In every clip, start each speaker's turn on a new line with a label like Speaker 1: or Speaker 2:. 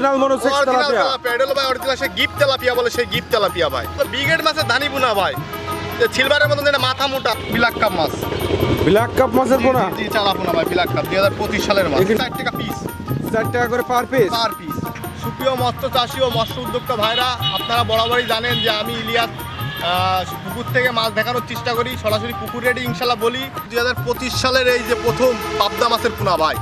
Speaker 1: Original monosex tilapia.
Speaker 2: এটা হলো ভাই অরিজিনাল সেই গিফট তেলাপিয়া বলে, সেই গিফট তেলাপিয়া ভাই। তো ব্রিগেড মাছের ধানি বুনা ভাই, সিলভারের মতন যেটা মাথা মোটা ব্ল্যাক কাপ মাছ।
Speaker 1: ব্ল্যাক কাপ মাছের পোনা?
Speaker 2: জি চালা পোনা ভাই, ব্ল্যাক কাপ 2025 সালের মাছ। 4 টাকা পিস।
Speaker 1: 4 টাকা করে পার পিস?
Speaker 2: Per piece. সুপ্রিয় মৎস্য চাষী ও মৎস্য উদ্যোক্তা ভাইরা, আপনারা বরাবরই জানেন যে আমি ইলিয়াস পুকুর থেকে মাছ দেখানোর চেষ্টা করি, সরাসরি পুকুর রেডি ইনশাল্লাহ বলি। 2025 সালের এই যে প্রথম পাবদা মাছের পোনা ভাই,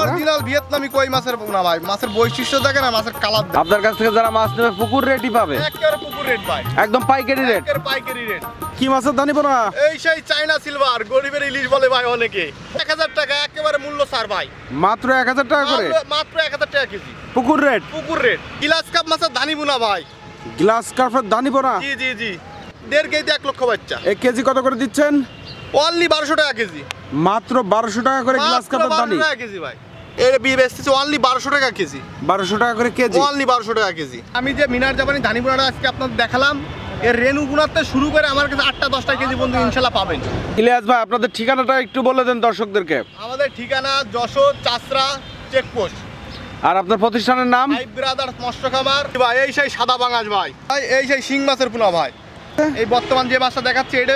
Speaker 2: অরিজিনাল ভিয়েতনামি কই মাছের পোনা ভাই। মাছের বৈশিষ্ট্য দেখেন না, মাছের কালার।
Speaker 1: আপনার কাছ থেকে যারা মাছ নেবে পুকুর রেটই পাবে?
Speaker 2: একেবারে পুকুর রেট ভাই,
Speaker 1: একদম পাইকারি রেট।
Speaker 2: একেবারে পাইকারি রেট।
Speaker 1: কি মাছের ধানি পোনা?
Speaker 2: এই সেই চায়না সিলভার, গরিবের ইলিশ বলে ভাই অনেকে। 1000 টাকা একেবারে মূল্য স্যার ভাই।
Speaker 1: মাত্র 1000 টাকা করে?
Speaker 2: মাত্র 1000 টাকা কেজি
Speaker 1: পুকুর রেট?
Speaker 2: পুকুর রেট। গ্লাস কাপ মাছের ধানি পোনা ভাই।
Speaker 1: গ্লাস কাপের ধানি পোনা?
Speaker 2: জি জি জি। 1.5 কেজি 1 লক্ষ বাচ্চা।
Speaker 1: এক কেজি কত করে দিচ্ছেন?
Speaker 2: অনলি 1200 টাকা কেজি।
Speaker 1: মাত্র 1200 টাকা করে গ্লাস কাপের ধানি?
Speaker 2: 1200 টাকা কেজি ভাই। এর বি বেচতেছে অনলি 1200 টাকা কেজি।
Speaker 1: 1200 টাকা করে কেজি?
Speaker 2: অনলি 1200 টাকা কেজি। আমি যে মিনার জাপানি ধানি পোনাটা আজকে আপনাদের দেখালাম, এর রেনু গুণাতে শুরু করে আমার কাছে 8টা 10টা কেজি বন্ধু ইনশাল্লাহ পাবেন।
Speaker 1: ইলিয়াস ভাই, আপনাদের ঠিকানাটা একটু বলে দেন দর্শকদেরকে।
Speaker 2: আমাদের ঠিকানা যশোর চাষরা চেকপোস্ট।
Speaker 1: আর আপনার প্রতিষ্ঠানের নাম?
Speaker 2: ভাই ব্রাদার্স মৎস্য খামার ভাই। এই সেই সাদা বাঙাশ ভাই, ভাই এই সেই শিং মাছের পোনা ভাই। এই বর্তমান যে মাছটা দেখাচ্ছে এটা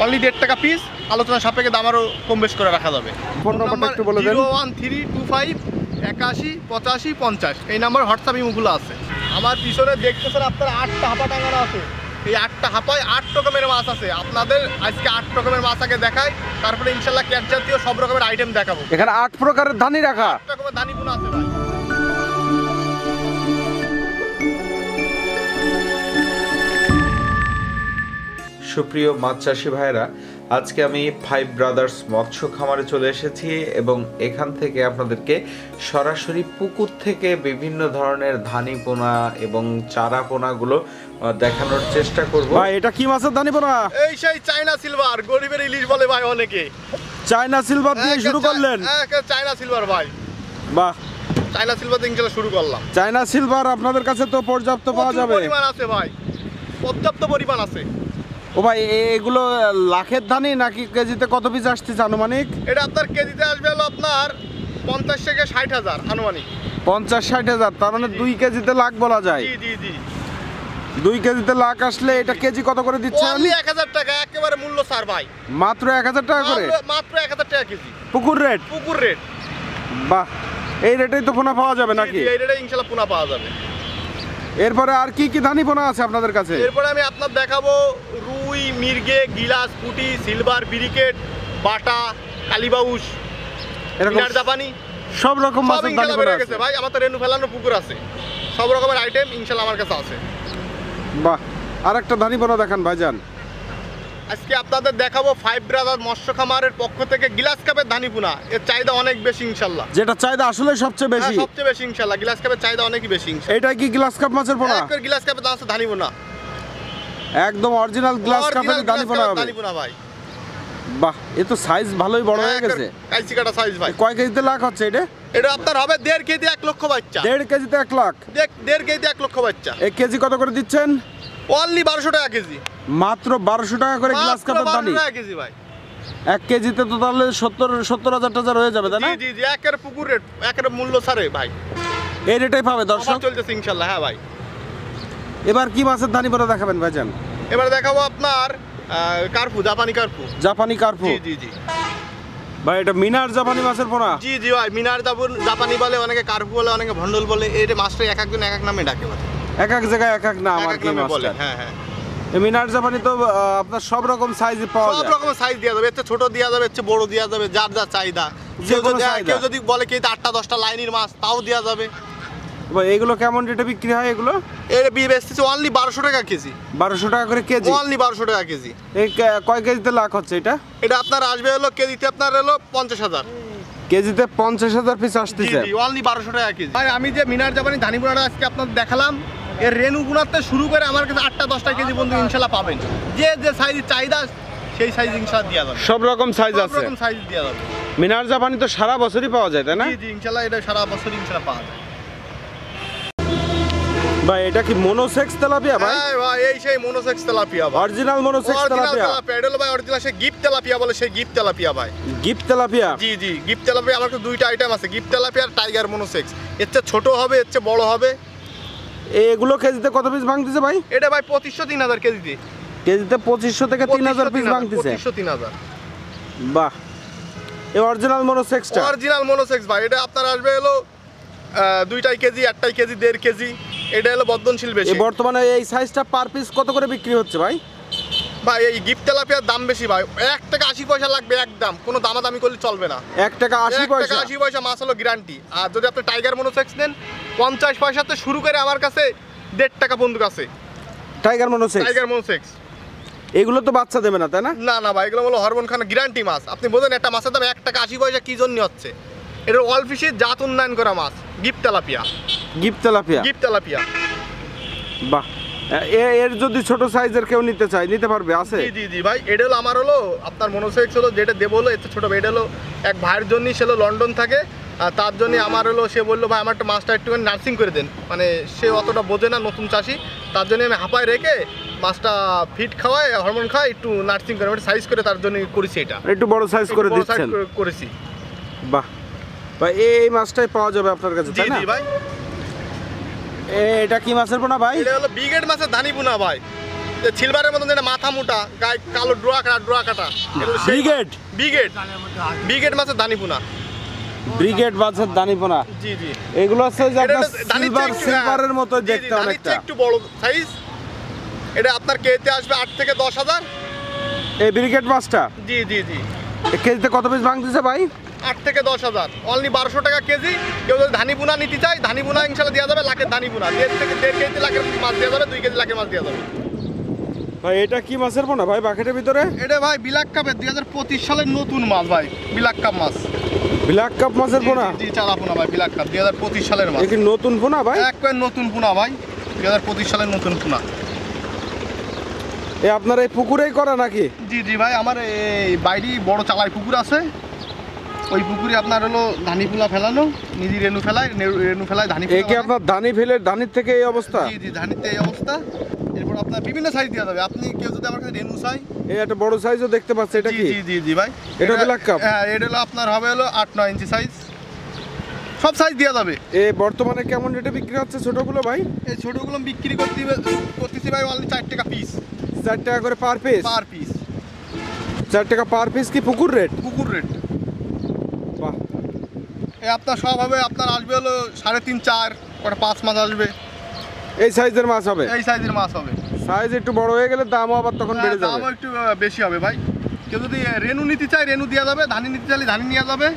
Speaker 2: অনলি 1.5 টাকা পিস। আলোচনা সাপেক্ষে দাম আরও কম বেশ করে রাখা যাবে।
Speaker 1: ফোন নাম্বারটা একটু বলে দেন।
Speaker 2: 01325 81 85 50। এই নাম্বার হোয়াটসঅ্যাপ ইমোগুলো আছে। আমার পিছনে দেখতেছেন আপনারা 8টা হাপা টাঙানো আছে। এই 8টা হাপায় 8 রকমের মাছ আছে। আপনাদের আজকে 8 রকমের মাছ আগে দেখাই, তারপরে ইনশাল্লাহ ক্যাট জাতীয় সব রকমের আইটেম দেখাবো।
Speaker 1: এখানে 8 প্রকারের ধানি রাখা?
Speaker 2: 8 রকমের ধানি পোনা আছে ভাই।
Speaker 3: সুপ্রিয় মাছ চাষি ভাইরা, আজকে আমি ফাইভ ব্রাদার্স মৎস্য খামারে চলে এসেছি এবং এখান থেকে আপনাদেরকে সরাসরি পুকুর থেকে বিভিন্ন ধরনের ধানি পোনা এবং চারা পোনাগুলো দেখানোর চেষ্টা করব।
Speaker 1: ভাই এটা কি মাছের ধানি পোনা?
Speaker 2: এই সেই চায়না সিলভার, গরিবের ইলিশ বলে ভাই অনেকে।
Speaker 1: চায়না সিলভার দিয়ে শুরু করলেন?
Speaker 2: চায়না সিলভার ভাই।
Speaker 1: বাহ,
Speaker 2: চায়না সিলভার দিয়ে ইনশাল্লাহ শুরু করলাম।
Speaker 1: চায়না সিলভার আপনাদের কাছে তো পর্যাপ্ত পাওয়া যাবে?
Speaker 2: পরিমাণ আছে ভাই, পর্যাপ্ত পরিমাণ আছে।
Speaker 1: ও ভাই, এগুলো লাখের ধানি নাকি কেজিতে কত পিস আসতেছে আনুমানিক?
Speaker 2: এটা আপনার কেজিতে আসবে হলো আপনার 50 থেকে 60,000 আনুমানিক।
Speaker 1: 50-60,000, তার মানে 2 কেজিতে লাখ বলা যায়।
Speaker 2: জি জি জি।
Speaker 1: 2 কেজিতে লাখ আসলে এটা কেজি কত করে দিচ্ছেন?
Speaker 2: অনলি 1000 টাকা একেবারে মূল্য স্যার ভাই।
Speaker 1: মাত্র 1000 টাকা করে?
Speaker 2: মাত্র 1000 টাকা কেজি
Speaker 1: পুকুর রেট?
Speaker 2: পুকুর রেট।
Speaker 1: বাহ, এই রেটেই তো পোনা পাওয়া যাবে নাকি?
Speaker 2: এই রেটে ইনশাল্লাহ পোনা পাওয়া যাবে।
Speaker 1: এরপরে আর কি কি ধানি পোনা আছে আপনাদের কাছে?
Speaker 2: এরপরে আমি আপনার দেখাবো রুই, মির্গে, গিলাস, পুঁটি, সিলভার, ব্রিকেট, বাটা, কালীবাউস, মিনার জাপানি,
Speaker 1: সব রকম মাছের ধানি পোনা আছে
Speaker 2: ভাই। আমার তো রেনু ফেলানো পুকুর আছে, সব রকমের আইটেম ইনশাল্লাহ আমার কাছে আছে।
Speaker 1: বাহ, আরেকটা ধানি পোনা দেখান ভাইজান।
Speaker 2: আজকে আপনাদের দেখাবো ফাইভ ব্রাদার মৎস্য খামারের পক্ষ থেকে গ্লাস কাপের ধানি পোনা। এর চাহিদা অনেক বেশি ইনশাল্লাহ।
Speaker 1: যেটা চাহিদা আসলে সবচেয়ে বেশি?
Speaker 2: সবচেয়ে বেশি ইনশাল্লাহ, গ্লাস কাপের চাহিদা অনেকই বেশি ইনশাল্লাহ।
Speaker 1: এটা কি গ্লাস কাপ মাছের পোনা?
Speaker 2: গ্লাস কাপের দাম আছে ধানি পোনা,
Speaker 1: একদম অরিজিনাল গ্লাস কাপের ধানি পোনা হবে?
Speaker 2: ধানি পোনা ভাই।
Speaker 1: বাহ, এ তো সাইজ ভালোই বড় হয়ে গেছে।
Speaker 2: কাইচি কাটা সাইজ ভাই।
Speaker 1: কয় কেজিতে লাখ হচ্ছে এটা?
Speaker 2: এটা আপনার হবে 1.5 কেজি 1 লক্ষ বাচ্চা।
Speaker 1: 1.5 কেজিতে 1 লাখ?
Speaker 2: 1.5 কেজি 1 লক্ষ বাচ্চা।
Speaker 1: 1 কেজি কত করে দিচ্ছেন?
Speaker 2: অনলি 1200 টাকা কেজি।
Speaker 1: মাত্র 1200 টাকা করে গ্লাস কাপের ধানি?
Speaker 2: 1200 টাকা কেজি ভাই।
Speaker 1: 1 কেজিতে তো তাহলে 70,000 হয়ে যাবে, তাই না?
Speaker 2: জি জি জি, একের পুকুর রেট, একের মূল্য ছাড়ে ভাই।
Speaker 1: এই রেটেই পাবে দর্শক?
Speaker 2: চলতেছে ইনশাল্লাহ। হ্যাঁ ভাই।
Speaker 1: এবার কি মাছের ধানি পোনা দেখাবেন ভাইজান?
Speaker 2: এবার দেখাবো আপনার কার্পু, জাপানি কার্পু।
Speaker 1: জাপানি কার্পু?
Speaker 2: জি জি জি
Speaker 1: ভাই, এটা মিনার জাপানি মাছের পোনা?
Speaker 2: জি জি ভাই, মিনার জাপানি বলে অনেকে, কার্পু বলে অনেকে, ভন্ডল বলে। এই মাছটা এক একজন এক এক নামে ডাকে ভাই।
Speaker 1: এক এক জায়গায় এক এক নাম আর কি
Speaker 2: বলে।
Speaker 1: মাছটা?
Speaker 2: হ্যাঁ হ্যাঁ।
Speaker 1: এই মিনার জাপানি তো আপনার সব রকম সাইজে পাওয়া যায়?
Speaker 2: সব রকমের সাইজ দেওয়া যাবে, এর ছোট দেওয়া যাবে, এর বড় দেওয়া যাবে, যার যা চাহিদা। কেউ যদি বলে কি 8টা 10টা লাইনের মাছ, তাও দেওয়া যাবে।
Speaker 1: ভাই, এগুলো কেমন রেটে বিক্রি হয় এগুলো?
Speaker 2: এর বেচতেছে অনলি 1200 টাকা কেজি।
Speaker 1: 1200 টাকা করে কেজি?
Speaker 2: অনলি 1200 টাকা কেজি।
Speaker 1: এই কয় কেজিতে লাখ হচ্ছে এটা?
Speaker 2: এটা আপনার আসবে হলো কেজিতে আপনার হলো 50,000।
Speaker 1: কেজিতে 50,000 পিস আসতেছে?
Speaker 2: জি, অনলি 1200 টাকা কেজি। ভাই, আমি যে মিনার জাপানি ধানি পোনাটা আজকে আপনাদের দেখালাম, এর রেনু গুণাতে শুরু করে আমার কাছে 8টা 10টা কেজি বন্ধু ইনশাল্লাহ পাবেন। যে যে সাইজ চাহিদা সেই সাইজ ইনশাল্লাহ দেওয়া যাবে।
Speaker 1: সব রকম সাইজ আছে?
Speaker 2: সব রকম সাইজ দেওয়া যাবে।
Speaker 1: মিনার জাপানি তো সারা বছরই পাওয়া যায়, তাই না?
Speaker 2: জি জি ইনশাল্লাহ, এটা সারা বছর ইনশাল্লাহ পাওয়া যায়।
Speaker 1: ভাই এটা কি মনোসেক্স তেলাপিয়া ভাই?
Speaker 2: হ্যাঁ ভাই, এই সেই মনোসেক্স তেলাপিয়া ভাই,
Speaker 1: original monosex
Speaker 2: original
Speaker 1: tilapia.
Speaker 2: Tilapia. এটা হলো ভাই অরিজিনাল সেই গিফট তেলাপিয়া বলে, সেই গিফট তেলাপিয়া ভাই।
Speaker 1: GIFT tilapia?
Speaker 2: জি জি, গিফট তেলাপিয়া আমার কাছে দুইটা আইটেম আছে, গিফট তেলাপিয়া আর টাইগার মনোসেক্স। এর চেয়ে ছোট হবে, এর চেয়ে বড় হবে।
Speaker 1: এগুলো কেজিতে কত পিস ভাঙতেছে ভাই?
Speaker 2: এটা ভাই 2500 3000 কেজিতে।
Speaker 1: কেজিতে 2500 থেকে 3000 পিস ভাঙতেছে।
Speaker 2: 2500 3000।
Speaker 1: বাহ, এই অরিজিনাল মনোসেক্সটা?
Speaker 2: অরিজিনাল মনোসেক্স ভাই। এটা আপনার আসবে হলো 2টাই কেজি, 1টাই কেজি, 1.5 কেজি। এটা হলো বর্ধনশীল বেশি।
Speaker 1: বর্তমানে এই সাইজটা পার পিস কত করে বিক্রি হচ্ছে ভাই?
Speaker 2: ভাই এই গিফট তেলাপিয়ার দাম বেশি ভাই, 1 টাকা 80 পয়সা লাগবে একদম, কোনো দামাদামি করলে চলবে না।
Speaker 1: 1 টাকা 80 পয়সা?
Speaker 2: 1 টাকা 80 পয়সা মাছ হলো গ্যারান্টি। আর যদি আপনি টাইগার মনোসেক্স নেন 50 পয়সাতে শুরু করে আমার কাছে 1.5 টাকা বন্দুক আছে।
Speaker 1: Tiger monosex?
Speaker 2: Tiger monosex.
Speaker 1: এগুলো তো বাচ্চা দেবে না তাই না?
Speaker 2: না না ভাই, এগুলো হলো হরমোন খানা গ্যারান্টি মাছ। আপনি বোঝেন একটা মাছের দাম 1 টাকা 80 পয়সা কি জন্য হচ্ছে? এটা অল ফিশের জাত উন্নয়ন করা মাছ, GIFT tilapia.
Speaker 1: GIFT tilapia?
Speaker 2: GIFT tilapia.
Speaker 1: বাহ, এর যদি ছোট সাইজের কেউ নিতে চায় নিতে পারবে? আছে?
Speaker 2: জি জি জি ভাই। এটা হলো আমার হলো আপনার মনোসেক্স হলো যেটা দেবো হলো এত ছোট। এটা হলো এক ভাইয়ের জন্যই, সে হলো লন্ডন থাকে, আর তার জন্য আমার হলো সে বললো ভাই আমার একটা মাছটা একটুখানি নার্সিং করে দেন। মানে সে অতটা বোঝে না, নতুন চাষি, তার জন্য আমি হাঁপায় রেখে মাছটা ফিট খাওয়াই, হরমোন খাওয়াই, একটু নার্সিং করে একটা সাইজ করে তার জন্য করেছি। এটা
Speaker 1: একটু বড় সাইজ করে
Speaker 2: বড় size
Speaker 1: দিচ্ছেন?
Speaker 2: করেছি।
Speaker 1: বাহ ভাই, এই মাছটাই পাওয়া যাবে আপনার কাছে
Speaker 2: জি
Speaker 1: তাই না?
Speaker 2: জি ভাই।
Speaker 1: এটা কি মাছের পোনা ভাই?
Speaker 2: এটা হলো ব্রিগেড মাছের ধানি পোনা ভাই, যে সিলভারের মতন যেটা মাথা মোটা, গায়ে কালো ডোয়া কাটা।
Speaker 1: ব্রিগেড?
Speaker 2: ব্রিগেড, ব্রিগেড মাছের ধানি পোনা।
Speaker 1: ব্রিগেড মাছের দানি পোনা?
Speaker 2: জি জি।
Speaker 1: এগুলো আছে যে
Speaker 2: এটা
Speaker 1: আপনার সিলভারের মতো
Speaker 2: জি, জি,
Speaker 1: দেখতে
Speaker 2: ধানির
Speaker 1: অনেকটা।
Speaker 2: চেয়ে একটু বড় সাইজ। এটা আপনার কেজিতে আসবে 8 থেকে 10,000।
Speaker 1: এই ব্রিগেড মাছটা
Speaker 2: জি জি জি।
Speaker 1: কেজিতে কত পিস ভাঙতেছে ভাই?
Speaker 2: 8 থেকে 10,000, অনলি 1200 টাকা কেজি। কেউ যদি ধানি পোনা নিতে চায়, ধানি পোনা ইনশাল্লাহ দেওয়া যাবে, লাখের ধানি পোনা 1.5 থেকে 1.5 কেজি লাখের মাছ দেওয়া যাবে, 2 কেজি লাখের মাছ দেওয়া যাবে।
Speaker 1: ভাই এটা কি মাছের পোনা ভাই বাকেটের ভিতরে?
Speaker 2: এটা ভাই বিলাক কাপের 2025 সালের নতুন মাছ ভাই, বিলাক কাপ মাছ।
Speaker 1: ব্ল্যাক কাপ মাছের পোনা?
Speaker 2: জি চালা পোনা ভাই, বিলাক কাপ 2025 সালের মাছ।
Speaker 1: এ কি নতুন পোনা ভাই?
Speaker 2: একবার নতুন পোনা ভাই, 2025 সালের নতুন পোনা।
Speaker 1: এ আপনার এই পুকুরেই করা নাকি?
Speaker 2: জি জি ভাই, আমার এই বাইরে বড় চালাই পুকুর আছে, ওই পুকুরে আপনার হলো ধানি পোনা ফেলানো, নিজে রেনু ফেলায় ধানি
Speaker 1: এ কি আপনার দানি ফেলে দানির থেকে এই অবস্থা?
Speaker 2: জি জি, ধানিতে এই অবস্থা। এরপর আপনার বিভিন্ন সাইজ দেওয়া যাবে, আপনি কেউ যদি আমার কাছে রেনু চাই।
Speaker 1: এই একটা বড় সাইজও দেখতে পাচ্ছি, এটা কি?
Speaker 2: জি জি জি ভাই,
Speaker 1: এটা black cup?
Speaker 2: হ্যাঁ, এটা হলো আপনার হবে হলো 8-9 ইঞ্চি সাইজ, সব সাইজ দেওয়া যাবে।
Speaker 1: এ বর্তমানে কেমন রেটে বিক্রি হচ্ছে ছোটগুলো ভাই?
Speaker 2: এই ছোটগুলো বিক্রি করতেছি ভাই অনলি 4 টাকা পিস।
Speaker 1: 4 টাকা করে পার পিস?
Speaker 2: পার পিস
Speaker 1: 4 টাকা পার পিস কি পুকুর রেট?
Speaker 2: পুকুর রেট।
Speaker 1: বাহ,
Speaker 2: এই আপনার সব হবে, আপনার আসবে হলো 3.5-4, ওটা 5 মাছ আসবে,
Speaker 1: এই সাইজের মাছ হবে?
Speaker 2: এই সাইজের মাছ হবে।
Speaker 1: সাইজ একটু বড় হয়ে গেলে দামও আবার তখন বেড়ে যাবে?
Speaker 2: দামও একটু বেশি হবে ভাই। কেউ যদি রেনু নিতে চায় রেনু দেওয়া যাবে, ধানি নিতে চাইলে ধানি নেওয়া যাবে।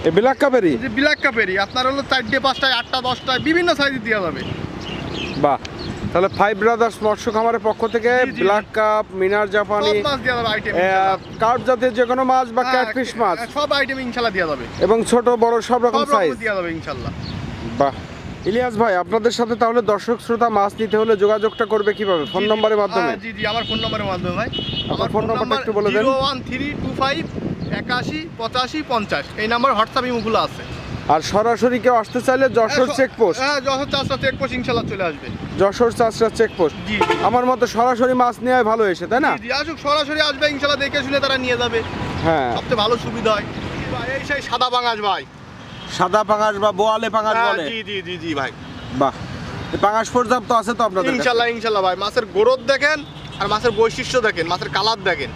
Speaker 1: এই ব্ল্যাক কাপেরই?
Speaker 2: যে ব্ল্যাক কাপেরই আপনার হলো 4টে 5টায় 8টা 10টায় বিভিন্ন সাইজে দেওয়া যাবে।
Speaker 1: বাহ, তাহলে ফাইভ ব্রাদার্স মৎস্য খামারের পক্ষ থেকে
Speaker 2: জি, জি।
Speaker 1: ব্ল্যাক কাপ, মিনার জাপানি,
Speaker 2: সব মাছ দেওয়া যাবে আইটেম,
Speaker 1: কার্প জাতীয় যে কোনো মাছ বা ক্যাটফিশ মাছ
Speaker 2: সব আইটেম ইনশাল্লাহ দেওয়া যাবে,
Speaker 1: এবং ছোট বড় সব রকম
Speaker 2: সব
Speaker 1: সাইজ
Speaker 2: রকম দেওয়া যাবে ইনশাল্লাহ।
Speaker 1: বাহ, ইলিয়াস ভাই আপনাদের সাথে তাহলে দর্শক শ্রোতা মাছ নিতে হলে যোগাযোগটা করবে কিভাবে? ফোন নম্বরের মাধ্যমে?
Speaker 2: জি জি, আমার ফোন নম্বরের মাধ্যমে ভাই।
Speaker 1: আমার ফোন নম্বরটা একটু বলে দেন।
Speaker 2: 01325815050, এই নাম্বার হোয়াটসঅ্যাপ ইমোগুলো আছে।
Speaker 1: আর সরাসরি কেউ আসতে চাইলে যশোর চেকপোস্ট?
Speaker 2: হ্যাঁ, যশোর 4টা চেকপোস্ট ইনশাল্লাহ চলে আসবে।
Speaker 1: যশোর 4টা চেকপোস্ট।
Speaker 2: জি
Speaker 1: আমার মতো সরাসরি মাছ নেওয়াই ভালো এসে, তাই না?
Speaker 2: জি, আসুক সরাসরি আসবে ইনশাল্লাহ, দেখে শুনে তারা নিয়ে যাবে,
Speaker 1: হ্যাঁ,
Speaker 2: সবচেয়ে ভালো সুবিধা হয় ভাই। এই সেই সাদা বাঙাশ ভাই,
Speaker 1: সাদা পাঙাশ বা বোয়ালে পাঙাশ
Speaker 2: হ্যাঁ,
Speaker 1: বলে?
Speaker 2: জি জি জি জি ভাই,
Speaker 1: বাহ, এই পাঙাশ পর্যাপ্ত আছে তো আপনাদের কাছে?
Speaker 2: ইনশাল্লাহ ইনশাল্লাহ ভাই। মাছের গ্রোথ দেখেন আর মাছের বৈশিষ্ট্য দেখেন, মাছের কালার দেখেন।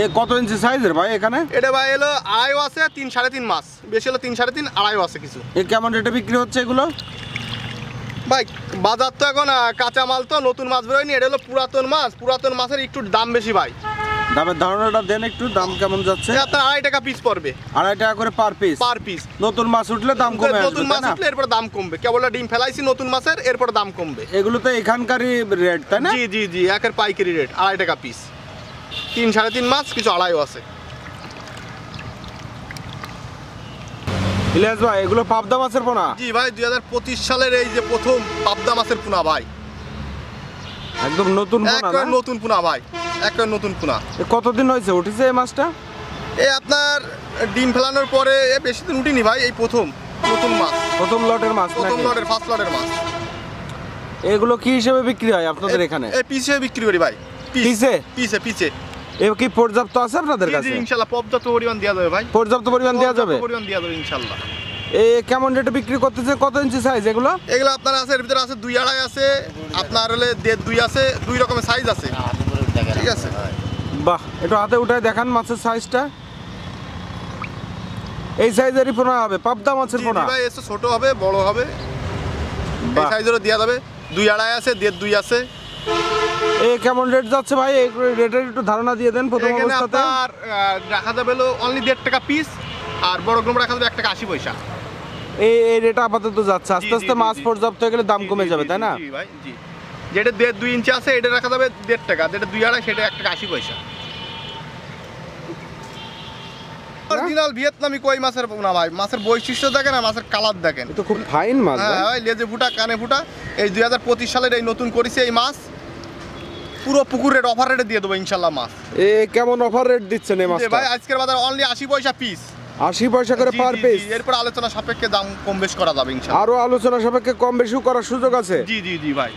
Speaker 1: এ কত ইঞ্চি সাইজের ভাই এখানে?
Speaker 2: এটা ভাই এলো আড়াইও আছে, 3-3.5 মাছ, বেশি হলো 3-3.5, আড়াইও আছে কিছু।
Speaker 1: এ কেমন রেটে বিক্রি হচ্ছে এগুলো
Speaker 2: ভাই বাজার তো এখন কাঁচা মাল, তো নতুন মাছ বেরোয়নি, এটা হলো পুরাতন মাছ, পুরাতন মাছের একটু দাম বেশি ভাই।
Speaker 1: দামের ধারণাটা দেন একটু, দাম কেমন যাচ্ছে?
Speaker 2: এটা আপনার 2.5 টাকা পিস পড়বে,
Speaker 1: 2.5 টাকা করে পার পিস?
Speaker 2: Per piece.
Speaker 1: নতুন মাছ উঠলে দাম কমে আসবে,
Speaker 2: নতুন
Speaker 1: তাই
Speaker 2: মাছ
Speaker 1: না?
Speaker 2: উঠলে এরপর দাম কমবে, কেবল ডিম ফেলাইছি নতুন মাছের, এরপর দাম কমবে।
Speaker 1: এগুলো তো এখানকারই রেট, তাই না?
Speaker 2: জি জি জি, একের পাইকারি রেট 2.5 টাকা পিস, 3-3.5 মাছ, কিছু আড়াইও আছে।
Speaker 1: ইলিয়াস ভাই এগুলো পাবদা মাছের পোনা?
Speaker 2: জি ভাই, 2025 সালের এই যে প্রথম পাবদা মাছের পোনা ভাই,
Speaker 1: একদম নতুন পোনা
Speaker 2: একবার
Speaker 1: না?
Speaker 2: নতুন পোনা ভাই, একবার নতুন পোনা।
Speaker 1: এ কতদিন হয়েছে উঠেছে এই মাছটা?
Speaker 2: এই আপনার ডিম ফেলানোর পরে বেশি দিন উঠিনি ভাই, এই প্রথম নতুন মাছ,
Speaker 1: প্রথম লটের মাছ
Speaker 2: প্রথম
Speaker 1: নাকি?
Speaker 2: লটের, ফার্স্ট লটের মাছ।
Speaker 1: এগুলো কি হিসেবে বিক্রি হয় আপনাদের এখানে?
Speaker 2: এই পিসে বিক্রি করি ভাই।
Speaker 1: পিসে?
Speaker 2: পিসে পিসে।
Speaker 1: এ কি পর্যাপ্ত আছে আপনাদের
Speaker 2: জি
Speaker 1: কাছে?
Speaker 2: জি ইনশাআল্লাহ পর্যাপ্ত পরিমাণ দেওয়া যাবে ভাই।
Speaker 1: পর্যাপ্ত পরিমাণ দেওয়া যাবে?
Speaker 2: পরিমাণ দেওয়া যাবে ইনশাআল্লাহ।
Speaker 1: এ কেমন রেটে বিক্রি করতেছে? কত ইঞ্চি সাইজ এগুলো?
Speaker 2: এগুলো আপনার আছে, এর ভিতরে আছে 2.5 আছে, আপনার হলে 1.5 আছে, 2 রকমের সাইজ আছে। ঠিক আছে।
Speaker 1: বাহ, একটু হাতে উঠায় দেখান মাছের সাইজটা। এই সাইজেরই পোনা হবে, পাবদা মাছের
Speaker 2: জি
Speaker 1: পোনা?
Speaker 2: ভাই, এসে ছোট হবে, বড় হবে, এই
Speaker 1: বাহ,
Speaker 2: সাইজেরও দেওয়া যাবে। 2.5 আছে, 1.5 আছে।
Speaker 1: এ কেমন রেট যাচ্ছে ভাই? এই রেটের একটু ধারণা দিয়ে দেন প্রথম
Speaker 2: এখানে
Speaker 1: অবস্থাতে।
Speaker 2: আপনার রাখা যাবে হলো অনলি 1.5 টাকা পিস, আর বড় গ্রুম রাখা যাবে 1 টাকা 80 পয়সা।
Speaker 1: এই রেট আপাতত যাচ্ছে, আস্তে
Speaker 2: জি,
Speaker 1: আস্তে
Speaker 2: জি,
Speaker 1: মাছ
Speaker 2: জি।
Speaker 1: পর্যাপ্ত হয়ে গেলে দাম
Speaker 2: জি,
Speaker 1: কমে
Speaker 2: জি,
Speaker 1: যাবে,
Speaker 2: জি,
Speaker 1: তাই না?
Speaker 2: জি ভাই, জি। যেটা 1.5-2 ইঞ্চি আছে এটা রাখা যাবে 1.5 টাকা, যেটা 2.5 সেটা 1 টাকা 80 পয়সা। অরিজিনাল ভিয়েতনামি কই মাছের পোনা ভাই। মাছের বৈশিষ্ট্য দেখেন আর মাছের কালার দেখেন।
Speaker 1: এটা খুব ফাইন মাছ ভাই।
Speaker 2: হ্যাঁ ভাই, লেজে ফুটা কানে ফুটা। এই 2025 সালের এই নতুন করেছে এই মাছ। পুরো পুকুর রেট অফার রেটে দিয়ে দেবো ইনশাল্লাহ মাছ।
Speaker 1: এ কেমন অফার রেট দিচ্ছেন এই
Speaker 2: যে
Speaker 1: মাছটা?
Speaker 2: ভাই আজকের বাজার অনলি 80 পয়সা পিস।
Speaker 1: 80 পয়সা করে
Speaker 2: জি,
Speaker 1: পার
Speaker 2: জি,
Speaker 1: পিস?
Speaker 2: জি, এরপর আলোচনা সাপেক্ষে দাম কম বেশ করা যাবে ইনশাল্লাহ।
Speaker 1: আরো আলোচনা সাপেক্ষে কম বেশি করার সুযোগ আছে?
Speaker 2: জি জি জি ভাই।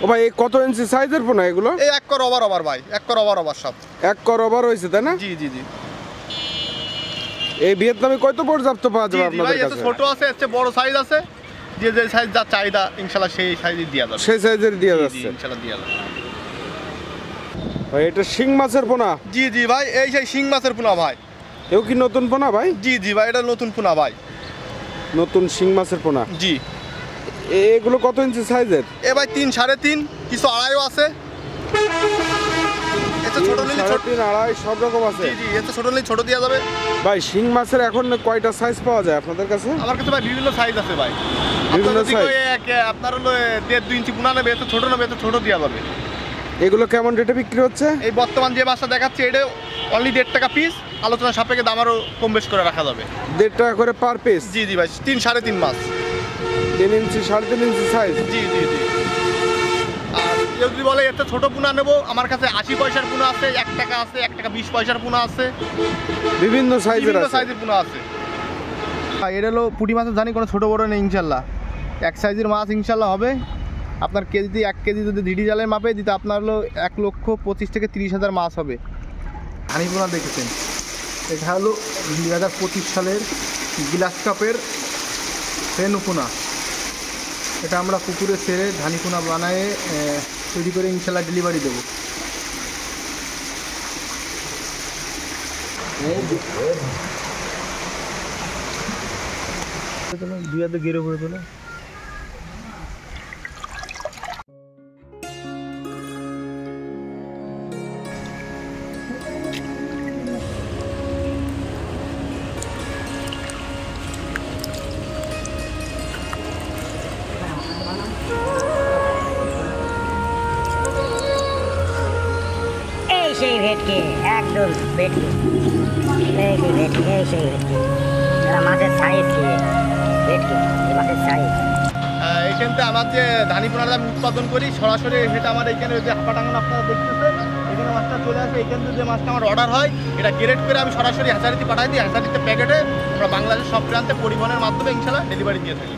Speaker 1: ও ভাই, এই কত ইঞ্চি সাইজের পোনা এগুলো?
Speaker 2: এই 1 কর ওভার ভাই, 1 কর ওভার সব।
Speaker 1: 1 কর ওভার হয়েছে, তাই না?
Speaker 2: জি জি জি
Speaker 1: এই ভিয়েতনামি কত পর্যাপ্ত পাওয়া
Speaker 2: জি
Speaker 1: যাবে
Speaker 2: জি ভাই,
Speaker 1: আপনাদের
Speaker 2: এতে
Speaker 1: কাছে?
Speaker 2: ছোট আছে, এর চেয়ে বড় সাইজ আছে। যে যে সাইজ যা চাহিদা ইনশাল্লাহ সেই সাইজই দেওয়া যাবে।
Speaker 1: সেই সাইজের দিয়ে
Speaker 2: জি, জি,
Speaker 1: যাচ্ছে
Speaker 2: ইনশাল্লাহ দেওয়া যাবে।
Speaker 1: ভাই। এটা শিং মাছের পোনা?
Speaker 2: জি জি ভাই, এই সেই শিং মাছের পোনা ভাই।
Speaker 1: এও কি নতুন পোনা ভাই?
Speaker 2: জি জি ভাই, এটা নতুন পোনা ভাই।
Speaker 1: নতুন শিং মাছের পোনা।
Speaker 2: জি।
Speaker 1: এগুলো কত ইঞ্চি সাইজের?
Speaker 2: এ ভাই 3, 3.5, কিছু 2.5 আছে। এতে ছোট নিলে ছোট।
Speaker 1: 3, 2.5 সব রকম আছে?
Speaker 2: জি জি, এতে ছোট নিলে ছোট দেওয়া যাবে।
Speaker 1: ভাই শিং মাছের এখন কয়টা সাইজ পাওয়া যায় আপনাদের কাছে?
Speaker 2: আমার কাছে ভাই বিভিন্ন সাইজ আছে ভাই।
Speaker 1: বিভিন্ন
Speaker 2: আপনার যদি
Speaker 1: size?
Speaker 2: কই আপনার হলো 1.5-2 ইঞ্চি পোনা নেবে, এতে ছোট নেবে, এতে ছোট দেওয়া যাবে।
Speaker 1: এগুলো কেমন রেটে বিক্রি হচ্ছে?
Speaker 2: এই বর্তমান যে মাছটা দেখাচ্ছে এটা অনলি 1.5 টাকা পিস। আলোচনা সাপেক্ষে দাম আরও কম বেশ করে রাখা যাবে।
Speaker 1: 1.5 টাকা করে পার পিস?
Speaker 2: জি জি ভাই, 3, 3.5 মাছ।
Speaker 1: 3 ইঞ্চি 3.5 ইঞ্চি সাইজ?
Speaker 2: জি জি জি। আর কেউ যদি বলে এতে ছোট পোনা নেবো, আমার কাছে 80 পয়সার পোনা আছে, 1 টাকা আছে, 1 টাকা 20 পয়সার পোনা আছে,
Speaker 1: বিভিন্ন সাইজের
Speaker 2: বিভিন্ন
Speaker 1: আছে?
Speaker 2: সাইজের পোনা আছে। এটা হলো পুঁটি মাছের জানি কোনো ছোট বড় নেই ইনশাল্লাহ। এক সাইজের মাছ ইনশাল্লাহ হবে। আপনার কেজিতে 1 কেজি যদি ডিডি জালের মাপে দিতে আপনার হলো 1,25,000 থেকে 30,000 মাছ হবে। হানি পোনা দেখেছেন, এটা হলো 2025 সালের গ্লাস কাপের ফেনু পোনা। এটা আমরা পুকুরে ছেড়ে ধানি পোনা বানায়ে তৈরি করে ইনশাল্লাহ ডেলিভারি দেবো। দুই হাতে গেড়ে পড়ে তোলে।
Speaker 4: এই সেই ভেটকি, একদম ভেটকি, এই সেই ভেটকি, এই সেই ভেটকি। এরা মাছের সাইজ কি ভেটকি, এই মাছের সাইজ।
Speaker 2: এখান থেকে আমার যে ধানি পোনাটা আমি উৎপাদন করি সরাসরি, সেটা আমার এখানে যে হাঁপাটাঙ্গন আপনারা দেখতেছেন, এখানে মাছটা চলে আসে। এখান থেকে যে মাছটা আমার অর্ডার হয় এটা গ্রেড করে আমি সরাসরি হ্যাচারিতে পাঠাই দিই। হ্যাচারিতে প্যাকেটে আমরা বাংলাদেশ সব প্রান্তে পরিবহনের মাধ্যমে ইনশাল্লাহ ডেলিভারি দিয়ে থাকি।